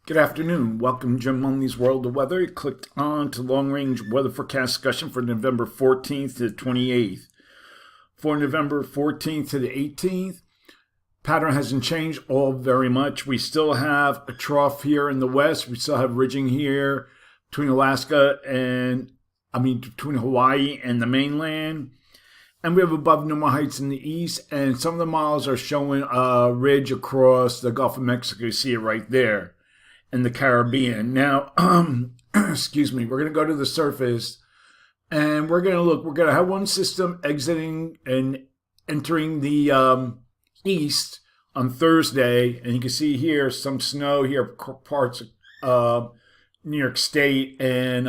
Good afternoon. Welcome to Jim Munley's World of Weather. You clicked on to long-range weather forecast discussion for November 14th to the 28th. For November 14th to the 18th, pattern hasn't changed all very much. We still have a trough here in the west. We still have ridging here between between Hawaii and the mainland. And we have above normal heights in the east, and some of the models are showing a ridge across the Gulf of Mexico. You see it right there in the Caribbean. Now, excuse me, we're going to go to the surface and we're going to look. We're going to have one system exiting and entering the east on Thursday. And you can see here some snow here, parts of New York State and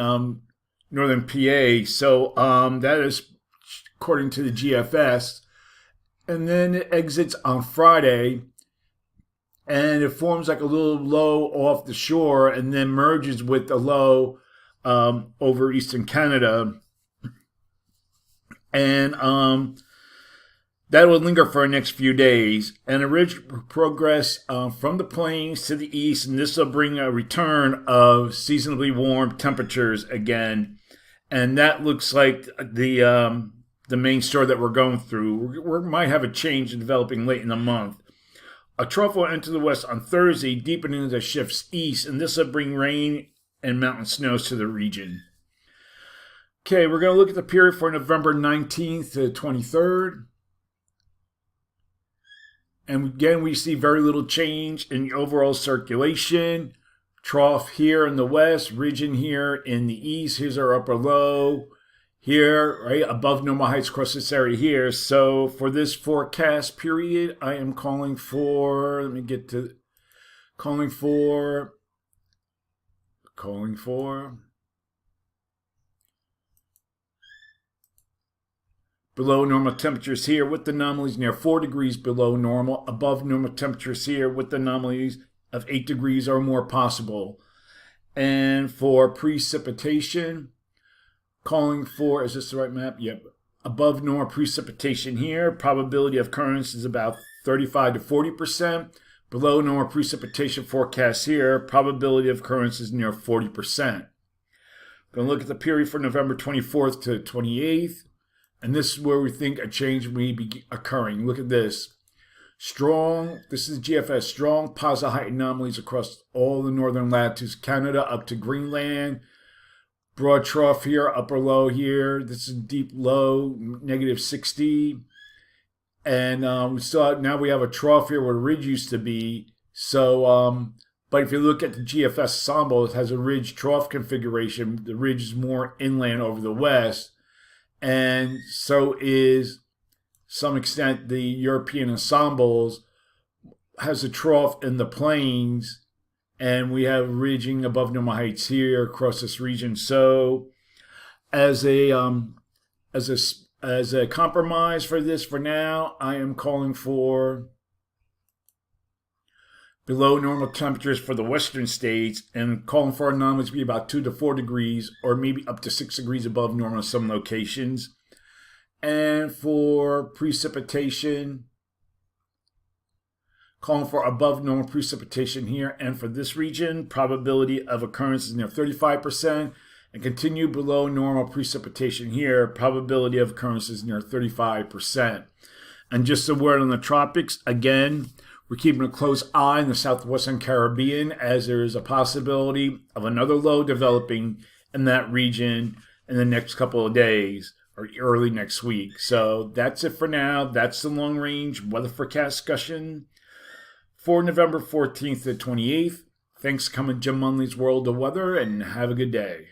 northern PA. So that is according to the GFS. And then it exits on Friday. And it forms like a little low off the shore and then merges with the low over eastern Canada. And that will linger for the next few days. And a ridge will progress from the plains to the east. And this will bring a return of seasonably warm temperatures again. And that looks like the main story that we're going through. We might have a change in developing late in the month. A trough will enter the west on Thursday, deepening as it shifts east, and this will bring rain and mountain snows to the region. Okay, we're going to look at the period for November 19th to 23rd. And again, we see very little change in the overall circulation. Trough here in the west, region here in the east. Here's our upper low. Here, right above normal heights across this area here. So for this forecast period, I am calling for below normal temperatures here with anomalies near 4 degrees below normal, above normal temperatures here with anomalies of 8 degrees or more possible. And for precipitation, calling for, is this the right map? Yep. Above normal precipitation here. Probability of occurrence is about 35 to 40%. Below normal precipitation forecast here. Probability of occurrence is near 40%. Going to look at the period for November 24th to 28th. And this is where we think a change may be occurring. Look at this. Strong, this is GFS, strong positive height anomalies across all the northern latitudes, Canada up to Greenland. Broad trough here, upper low here. This is deep low, negative 60. And now we have a trough here where the ridge used to be. So, but if you look at the GFS ensemble, it has a ridge trough configuration. The ridge is more inland over the west. And so is, some extent, the European ensembles has a trough in the plains. And we have ridging above normal heights here across this region. So, as a compromise for this, for now, I am calling for below normal temperatures for the western states, and calling for anomalies to be about 2 to 4 degrees, or maybe up to 6 degrees above normal in some locations. And for precipitation, calling for above normal precipitation here. And for this region, probability of occurrence is near 35%. And continue below normal precipitation here. Probability of occurrence is near 35%. And just a word on the tropics. Again, we're keeping a close eye in the southwestern Caribbean, as there is a possibility of another low developing in that region in the next couple of days or early next week. So that's it for now. That's the long range weather forecast discussion for November 14th to 28th. Thanks for coming to Jim Munley's World of Weather, and have a good day.